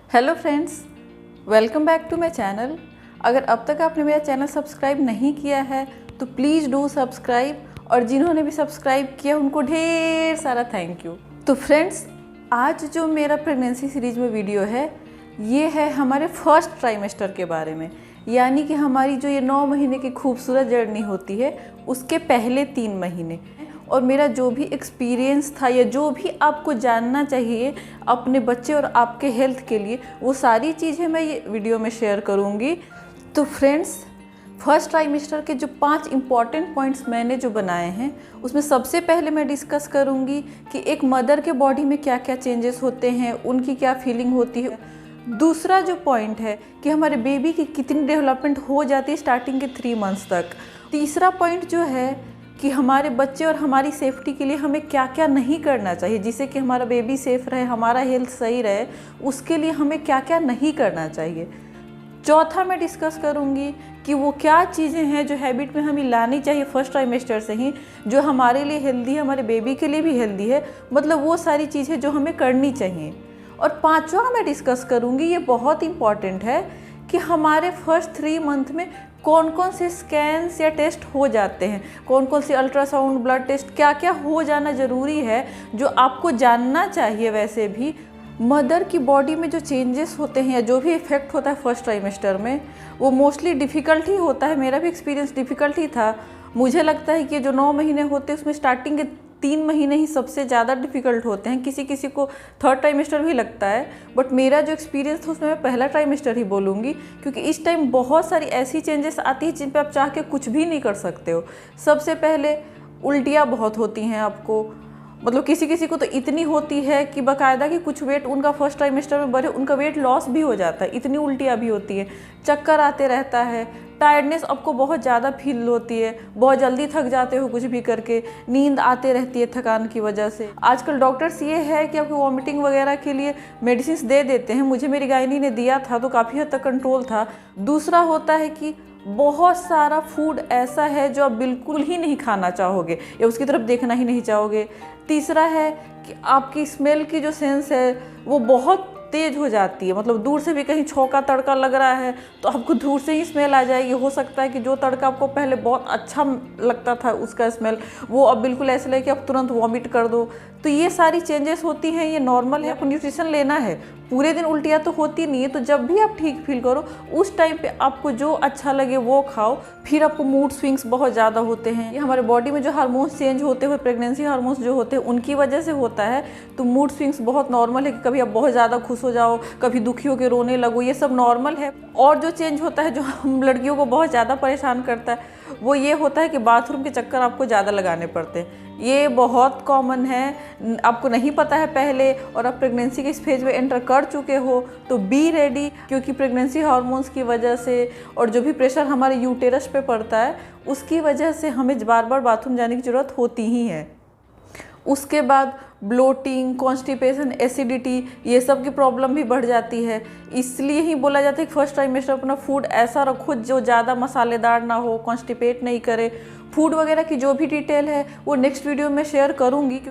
Hello friends, welcome back to my channel. अगर अब तक आपने मेरा चैनल सब्सक्राइब नहीं किया है तो प्लीज़ डू सब्सक्राइब, और जिन्होंने भी सब्सक्राइब किया उनको ढेर सारा थैंक यू। तो फ्रेंड्स, आज जो मेरा प्रेगनेंसी सीरीज में वीडियो है ये है हमारे फर्स्ट ट्राइमेस्टर के बारे में, यानी कि हमारी जो ये 9 महीने की खूबसूरत जर्नी होती है उसके पहले 3 महीने, और मेरा जो भी एक्सपीरियंस था या जो भी आपको जानना चाहिए अपने बच्चे और आपके हेल्थ के लिए, वो सारी चीज़ें मैं ये वीडियो में शेयर करूँगी। तो फ्रेंड्स, फर्स्ट ट्राइमेस्टर के जो 5 इम्पॉर्टेंट पॉइंट्स मैंने जो बनाए हैं उसमें सबसे पहले मैं डिस्कस करूँगी कि एक मदर के बॉडी में क्या क्या चेंजेस होते हैं, उनकी क्या फीलिंग होती है। दूसरा जो पॉइंट है कि हमारे बेबी की कितनी डेवलपमेंट हो जाती है स्टार्टिंग के 3 मंथ्स तक। तीसरा पॉइंट जो है कि हमारे बच्चे और हमारी सेफ्टी के लिए हमें क्या क्या नहीं करना चाहिए, जिससे कि हमारा बेबी सेफ रहे, हमारा हेल्थ सही रहे, उसके लिए हमें क्या क्या नहीं करना चाहिए। चौथा मैं डिस्कस करूँगी कि वो क्या चीज़ें हैं जो हैबिट में हमें लानी चाहिए फर्स्ट ट्राइमेस्टर से ही, जो हमारे लिए हेल्दी है, हमारे बेबी के लिए भी हेल्दी है, मतलब वो सारी चीज़ें जो हमें करनी चाहिए। और पांचवा मैं डिस्कस करूँगी, ये बहुत इम्पॉर्टेंट है, कि हमारे फर्स्ट 3 मंथ में कौन कौन से स्कैन्स या टेस्ट हो जाते हैं, कौन कौन से अल्ट्रासाउंड, ब्लड टेस्ट, क्या क्या हो जाना ज़रूरी है जो आपको जानना चाहिए। वैसे भी मदर की बॉडी में जो चेंजेस होते हैं या जो भी इफ़ेक्ट होता है फर्स्ट ट्राइमेस्टर में, वो मोस्टली डिफ़िकल्ट ही होता है। मेरा भी एक्सपीरियंस डिफ़िकल्ट ही था। मुझे लगता है कि जो 9 महीने होते हैं उसमें स्टार्टिंग के 3 महीने ही सबसे ज़्यादा डिफ़िकल्ट होते हैं। किसी किसी को थर्ड ट्राइमेस्टर भी लगता है, बट मेरा जो एक्सपीरियंस था उसमें मैं पहला ट्राइमेस्टर ही बोलूँगी, क्योंकि इस टाइम बहुत सारी ऐसी चेंजेस आती है जिन पे आप चाह के कुछ भी नहीं कर सकते हो। सबसे पहले उल्टियाँ बहुत होती हैं आपको, मतलब किसी किसी को तो इतनी होती है कि बाकायदा कि कुछ वेट उनका फर्स्ट ट्राइमेस्टर में बढ़े, उनका वेट लॉस भी हो जाता है, इतनी उल्टियाँ भी होती है। चक्कर आते रहता है, टायर्डनेस आपको बहुत ज़्यादा फील होती है, बहुत जल्दी थक जाते हो कुछ भी करके, नींद आते रहती है थकान की वजह से। आजकल डॉक्टर्स ये है कि आपको वॉमिटिंग वगैरह के लिए मेडिसिन दे देते हैं, मुझे मेरी गायनी ने दिया था तो काफ़ी हद तक कंट्रोल था। दूसरा होता है कि बहुत सारा फूड ऐसा है जो आप बिल्कुल ही नहीं खाना चाहोगे या उसकी तरफ देखना ही नहीं चाहोगे। तीसरा है कि आपकी स्मेल की जो सेंस है वो बहुत तेज़ हो जाती है, मतलब दूर से भी कहीं छौंका तड़का लग रहा है तो आपको दूर से ही स्मेल आ जाएगी। हो सकता है कि जो तड़का आपको पहले बहुत अच्छा लगता था उसका स्मेल वो अब बिल्कुल ऐसे लगे कि आप तुरंत वॉमिट कर दो। तो ये सारी चेंजेस होती हैं, ये नॉर्मल है। आपको न्यूट्रिशन लेना है, पूरे दिन उल्टियाँ तो होती नहीं है, तो जब भी आप ठीक फील करो उस टाइम पे आपको जो अच्छा लगे वो खाओ। फिर आपको मूड स्विंग्स बहुत ज़्यादा होते हैं, ये हमारे बॉडी में जो हार्मोन्स चेंज होते हुए प्रेगनेंसी हार्मोन्स जो होते हैं उनकी वजह से होता है। तो मूड स्विंग्स बहुत नॉर्मल है कि कभी आप बहुत ज़्यादा खुश हो जाओ, कभी दुखी होकर रोने लगो, ये सब नॉर्मल है। और जो चेंज होता है जो हम लड़कियों को बहुत ज़्यादा परेशान करता है वो ये होता है कि बाथरूम के चक्कर आपको ज़्यादा लगाने पड़ते हैं। ये बहुत कॉमन है, आपको नहीं पता है पहले और आप प्रेगनेंसी के इस फेज में एंटर कर चुके हो तो बी रेडी, क्योंकि प्रेगनेंसी हार्मोन्स की वजह से और जो भी प्रेशर हमारे यूटेरस पे पड़ता है उसकी वजह से हमें बार बार बाथरूम जाने की ज़रूरत होती ही है। उसके बाद ब्लोटिंग, कॉन्स्टिपेशन, एसिडिटी, ये सब की प्रॉब्लम भी बढ़ जाती है। इसलिए ही बोला जाता है कि फर्स्ट ट्राइमेस्टर अपना फूड ऐसा रखो जो ज़्यादा मसालेदार ना हो, कॉन्स्टिपेट नहीं करे। फूड वगैरह की जो भी डिटेल है वो नेक्स्ट वीडियो में शेयर करूँगी।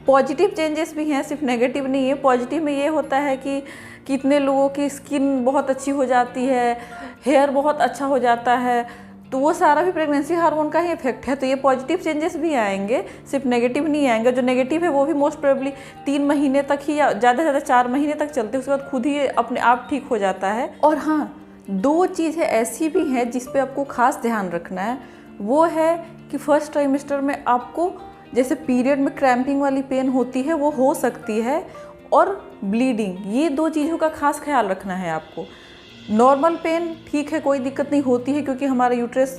पॉजिटिव चेंजेस भी हैं, सिर्फ नेगेटिव नहीं है। पॉजिटिव में ये होता है कि कितने लोगों की स्किन बहुत अच्छी हो जाती है, हेयर बहुत अच्छा हो जाता है, तो वो सारा भी प्रेगनेंसी हार्मोन का ही इफेक्ट है। तो ये पॉजिटिव चेंजेस भी आएंगे, सिर्फ नेगेटिव नहीं आएंगे। जो नेगेटिव है वो भी मोस्ट प्रोबेबली 3 महीने तक ही या ज़्यादा से ज़्यादा 4 महीने तक चलते हैं, उसके बाद खुद ही अपने आप ठीक हो जाता है। और हाँ, 2 चीज़ें ऐसी भी हैं जिस पे आपको खास ध्यान रखना है। वो है कि फर्स्ट ट्राइमेस्टर में आपको जैसे पीरियड में क्रैम्पिंग वाली पेन होती है वो हो सकती है, और ब्लीडिंग, ये 2 चीज़ों का खास ख्याल रखना है आपको। नॉर्मल पेन ठीक है, कोई दिक्कत नहीं होती है क्योंकि हमारा यूट्रस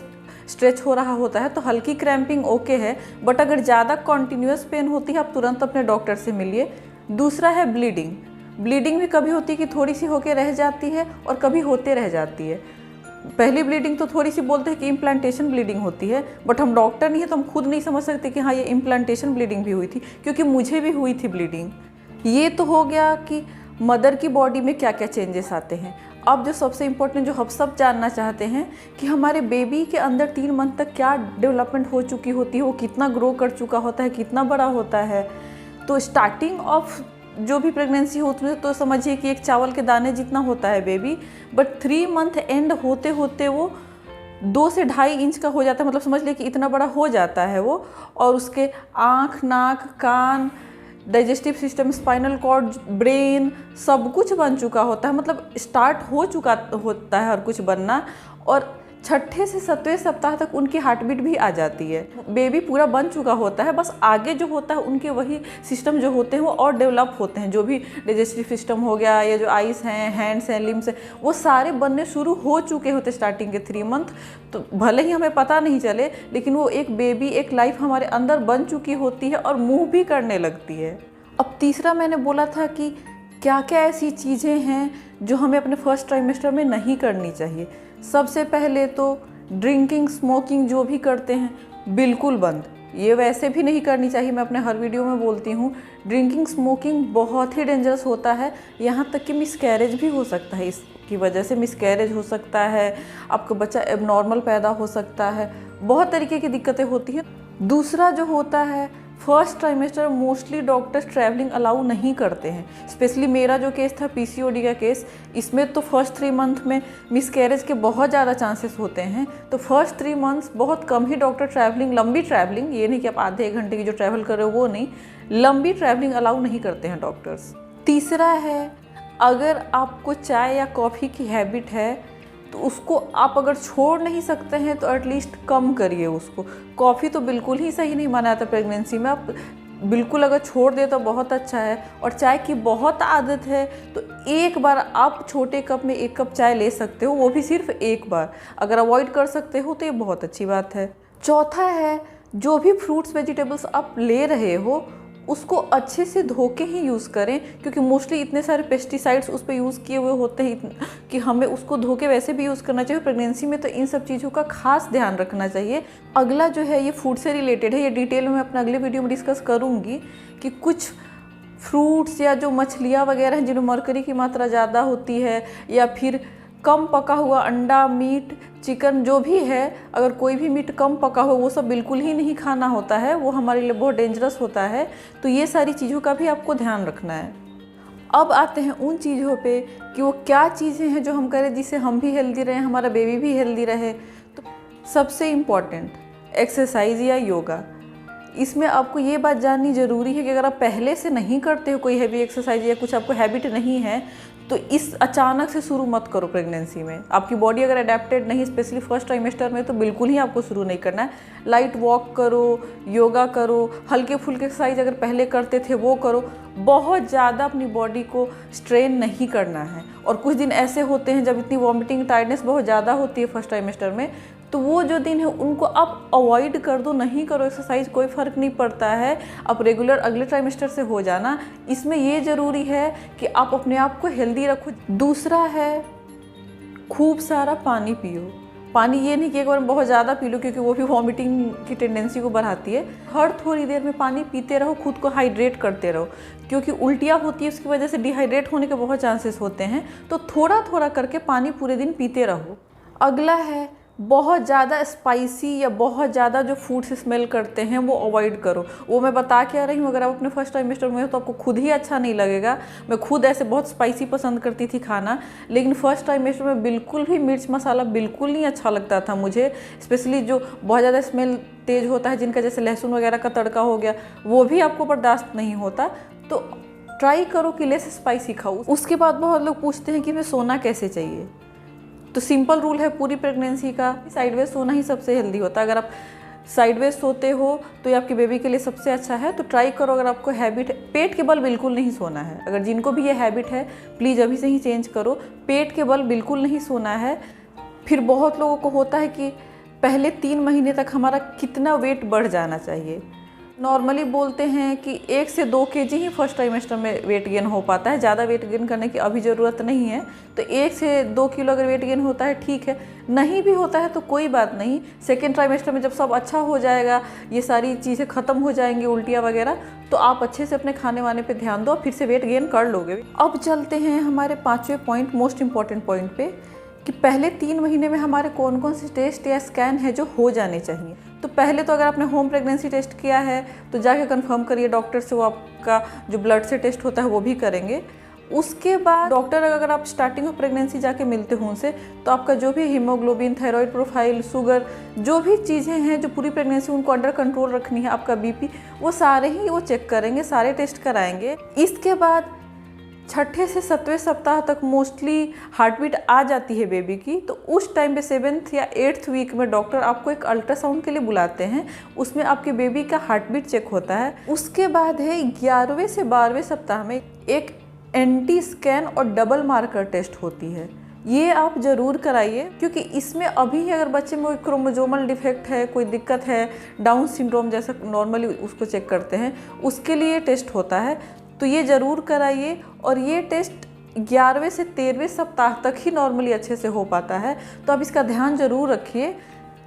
स्ट्रेच हो रहा होता है, तो हल्की क्रैम्पिंग ओके है। बट अगर ज़्यादा कॉन्टिन्यूस पेन होती है आप तुरंत अपने डॉक्टर से मिलिए। दूसरा है ब्लीडिंग। ब्लीडिंग भी कभी होती है कि थोड़ी सी होके रह जाती है और कभी होते रह जाती है। पहली ब्लीडिंग तो थोड़ी सी बोलते हैं कि इम्प्लांटेशन ब्लीडिंग होती है, बट हम डॉक्टर नहीं है तो हम खुद नहीं समझ सकते कि हाँ ये इम्प्लांटेशन ब्लीडिंग भी हुई थी, क्योंकि मुझे भी हुई थी ब्लीडिंग। ये तो हो गया कि मदर की बॉडी में क्या क्या चेंजेस आते हैं। अब जो सबसे इम्पोर्टेंट जो हम सब जानना चाहते हैं कि हमारे बेबी के अंदर 3 मंथ तक क्या डेवलपमेंट हो चुकी होती है, वो कितना ग्रो कर चुका होता है, कितना बड़ा होता है। तो स्टार्टिंग ऑफ जो भी प्रेगनेंसी हो उसमें तो समझिए कि एक चावल के दाने जितना होता है बेबी, बट 3 मंथ एंड होते होते वो 2 से 2.5 इंच का हो जाता है, मतलब समझ लिए कि इतना बड़ा हो जाता है वो। और उसके आँख, नाक, कान, digestive system, spinal cord, brain सब कुछ बन चुका होता है, मतलब स्टार्ट हो चुका होता है हर कुछ बनना। और 6ठे से 7वें सप्ताह तक उनकी हार्ट बीट भी आ जाती है। बेबी पूरा बन चुका होता है, बस आगे जो होता है उनके वही सिस्टम जो होते हैं वो और डेवलप होते हैं। जो भी डाइजेस्टिव सिस्टम हो गया या जो आइस हैं, हैंड्स हैं, लिम्स हैं, वो सारे बनने शुरू हो चुके होते स्टार्टिंग के 3 मंथ। तो भले ही हमें पता नहीं चले, लेकिन वो एक बेबी, एक लाइफ हमारे अंदर बन चुकी होती है और मूव भी करने लगती है। अब तीसरा मैंने बोला था कि क्या क्या ऐसी चीज़ें हैं जो हमें अपने फर्स्ट ट्राइमेस्टर में नहीं करनी चाहिए। सबसे पहले तो ड्रिंकिंग, स्मोकिंग जो भी करते हैं बिल्कुल बंद। ये वैसे भी नहीं करनी चाहिए, मैं अपने हर वीडियो में बोलती हूँ। ड्रिंकिंग, स्मोकिंग बहुत ही डेंजरस होता है, यहाँ तक कि मिसकैरेज भी हो सकता है। इसकी वजह से मिसकैरेज हो सकता है, आपका बच्चा एबनॉर्मल पैदा हो सकता है, बहुत तरीके की दिक्कतें होती हैं। दूसरा जो होता है, first trimester mostly doctors travelling allow नहीं करते हैं। स्पेशली मेरा जो केस था पीसीओडी का केस, इसमें तो फर्स्ट 3 मंथ में मिसकैरेज के बहुत ज़्यादा चांसेस होते हैं। तो फर्स्ट 3 मंथ्स बहुत कम ही डॉक्टर ट्रैवलिंग, लंबी ट्रैवलिंग, ये नहीं कि आप आधे 1 घंटे की जो ट्रैवल कर रहे हो वो नहीं, लंबी ट्रैवलिंग अलाउ नहीं करते हैं डॉक्टर्स। तीसरा है, अगर आपको चाय या कॉफ़ी की हैबिट है तो उसको आप अगर छोड़ नहीं सकते हैं तो एटलीस्ट कम करिए उसको। कॉफ़ी तो बिल्कुल ही सही नहीं माना जाता प्रेगनेंसी में, आप बिल्कुल अगर छोड़ दे तो बहुत अच्छा है। और चाय की बहुत आदत है तो एक बार आप छोटे कप में 1 कप चाय ले सकते हो, वो भी सिर्फ एक बार। अगर अवॉइड कर सकते हो तो ये बहुत अच्छी बात है। चौथा है, जो भी फ्रूट्स वेजिटेबल्स आप ले रहे हो उसको अच्छे से धो के ही यूज़ करें, क्योंकि मोस्टली इतने सारे पेस्टिसाइड्स उस पर यूज़ किए हुए होते हैं कि हमें उसको धो के वैसे भी यूज़ करना चाहिए। प्रेगनेंसी में तो इन सब चीज़ों का खास ध्यान रखना चाहिए। अगला जो है ये फूड से रिलेटेड है, ये डिटेल में मैं अपने अगले वीडियो में डिस्कस करूँगी कि कुछ फ्रूट्स या जो मछलियाँ वगैरह हैं जिनमें मरकरी की मात्रा ज़्यादा होती है, या फिर कम पका हुआ अंडा, मीट, चिकन जो भी है, अगर कोई भी मीट कम पका हो वो सब बिल्कुल ही नहीं खाना होता है, वो हमारे लिए बहुत डेंजरस होता है। तो ये सारी चीज़ों का भी आपको ध्यान रखना है। अब आते हैं उन चीज़ों पे कि वो क्या चीज़ें हैं जो हम करें जिससे हम भी हेल्दी रहें, हमारा बेबी भी हेल्दी रहे। तो सबसे इम्पॉर्टेंट एक्सरसाइज या योगा। इसमें आपको ये बात जाननी ज़रूरी है कि अगर आप पहले से नहीं करते हो कोई हैवी एक्सरसाइज या कुछ आपको हैबिट नहीं है तो इस अचानक से शुरू मत करो। प्रेगनेंसी में आपकी बॉडी अगर अडेप्टेड नहीं, स्पेशली फर्स्ट ट्राइमेस्टर में, तो बिल्कुल ही आपको शुरू नहीं करना है। लाइट वॉक करो, योगा करो, हल्के फुल्के एक्सरसाइज अगर पहले करते थे वो करो। बहुत ज़्यादा अपनी बॉडी को स्ट्रेन नहीं करना है। और कुछ दिन ऐसे होते हैं जब इतनी वॉमिटिंग, टायर्डनेस बहुत ज़्यादा होती है फर्स्ट ट्राइमेस्टर में, तो वो जो दिन है उनको आप अवॉइड कर दो, नहीं करो एक्सरसाइज, कोई फ़र्क नहीं पड़ता है। आप रेगुलर अगले ट्राइमेस्टर से हो जाना। इसमें ये ज़रूरी है कि आप अपने आप को हेल्दी रखो। दूसरा है, खूब सारा पानी पियो। पानी ये नहीं कि एक बार बहुत ज़्यादा पी लो, क्योंकि वो भी वॉमिटिंग की टेंडेंसी को बढ़ाती है। हर थोड़ी देर में पानी पीते रहो, खुद को हाइड्रेट करते रहो, क्योंकि उल्टियाँ होती है उसकी वजह से डिहाइड्रेट होने के बहुत चांसेस होते हैं। तो थोड़ा थोड़ा करके पानी पूरे दिन पीते रहो। अगला है, बहुत ज़्यादा स्पाइसी या बहुत ज़्यादा जो फूड से स्मेल करते हैं वो अवॉइड करो। वो मैं बता के आ रही हूँ, अगर आप अपने फर्स्ट ट्राइमेस्टर में हो तो आपको खुद ही अच्छा नहीं लगेगा। मैं खुद ऐसे बहुत स्पाइसी पसंद करती थी खाना, लेकिन फर्स्ट ट्राइमेस्टर में बिल्कुल भी मिर्च मसाला बिल्कुल नहीं अच्छा लगता था मुझे। स्पेशली जो बहुत ज़्यादा स्मेल तेज़ होता है, जिनका जैसे लहसुन वगैरह का तड़का हो गया, वो भी आपको बर्दाश्त नहीं होता। तो ट्राई करो कि लेस स्पाइसी खाओ। उसके बाद बहुत लोग पूछते हैं कि हमें सोना कैसे चाहिए। तो सिंपल रूल है पूरी प्रेगनेंसी का, साइडवेज सोना ही सबसे हेल्दी होता है। अगर आप साइडवेज सोते हो तो ये आपके बेबी के लिए सबसे अच्छा है। तो ट्राई करो, अगर आपको हैबिट है, पेट के बल बिल्कुल नहीं सोना है। अगर जिनको भी ये हैबिट है प्लीज़ अभी से ही चेंज करो, पेट के बल बिल्कुल नहीं सोना है। फिर बहुत लोगों को होता है कि पहले 3 महीने तक हमारा कितना वेट बढ़ जाना चाहिए। नॉर्मली बोलते हैं कि 1 से 2 kg ही फर्स्ट ट्राइमेस्टर में वेट गेन हो पाता है। ज़्यादा वेट गेन करने की अभी ज़रूरत नहीं है। तो 1 से 2 किलो अगर वेट गेन होता है ठीक है, नहीं भी होता है तो कोई बात नहीं। सेकेंड ट्राइमेस्टर में जब सब अच्छा हो जाएगा, ये सारी चीज़ें ख़त्म हो जाएंगी, उल्टियाँ वगैरह, तो आप अच्छे से अपने खाने वाने पे ध्यान दो, फिर से वेट गेन कर लोगे। अब चलते हैं हमारे 5वें पॉइंट, मोस्ट इम्पॉर्टेंट पॉइंट पे, कि पहले 3 महीने में हमारे कौन कौन से टेस्ट या स्कैन है जो हो जाने चाहिए। तो पहले तो अगर आपने होम प्रेगनेंसी टेस्ट किया है तो जाके कंफर्म करिए डॉक्टर से, वो आपका जो ब्लड से टेस्ट होता है वो भी करेंगे। उसके बाद डॉक्टर अगर आप स्टार्टिंग ऑफ प्रेगनेंसी जाके मिलते हो उनसे, तो आपका जो भी हीमोग्लोबिन, थायराइड प्रोफाइल, शुगर, जो भी चीज़ें हैं जो पूरी प्रेगनेंसी उनको अंडर कंट्रोल रखनी है, आपका बीपी, वो सारे ही वो चेक करेंगे, सारे टेस्ट कराएंगे। इसके बाद छठे से 7वें सप्ताह तक मोस्टली हार्ट बीट आ जाती है बेबी की, तो उस टाइम पे 7th या 8th वीक में डॉक्टर आपको एक अल्ट्रासाउंड के लिए बुलाते हैं। उसमें आपके बेबी का हार्ट बीट चेक होता है। उसके बाद है 11वें से 12वें सप्ताह में एक एंटी स्कैन और डबल मार्कर टेस्ट होती है। ये आप ज़रूर कराइए, क्योंकि इसमें अभी अगर बच्चे में कोई क्रोमोसोमल डिफेक्ट है, कोई दिक्कत है, डाउन सिंड्रोम जैसा नॉर्मली उसको चेक करते हैं, उसके लिए टेस्ट होता है। तो ये ज़रूर कराइए। और ये टेस्ट 11वें से 13वें सप्ताह तक ही नॉर्मली अच्छे से हो पाता है, तो आप इसका ध्यान ज़रूर रखिए।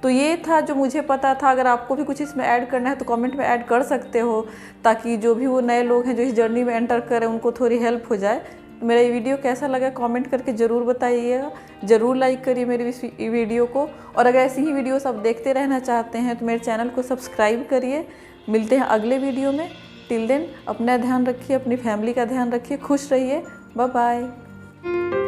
तो ये था जो मुझे पता था। अगर आपको भी कुछ इसमें ऐड करना है तो कमेंट में ऐड कर सकते हो, ताकि जो भी वो नए लोग हैं जो इस जर्नी में एंटर करें उनको थोड़ी हेल्प हो जाए। तो मेरा ये वीडियो कैसा लगा कमेंट करके ज़रूर बताइएगा। ज़रूर लाइक करिए मेरी इस वीडियो को, और अगर ऐसी ही वीडियोस आप देखते रहना चाहते हैं तो मेरे चैनल को सब्सक्राइब करिए। मिलते हैं अगले वीडियो में। टिल देन अपना ध्यान रखिए, अपनी फैमिली का ध्यान रखिए, खुश रहिए। Bye bye.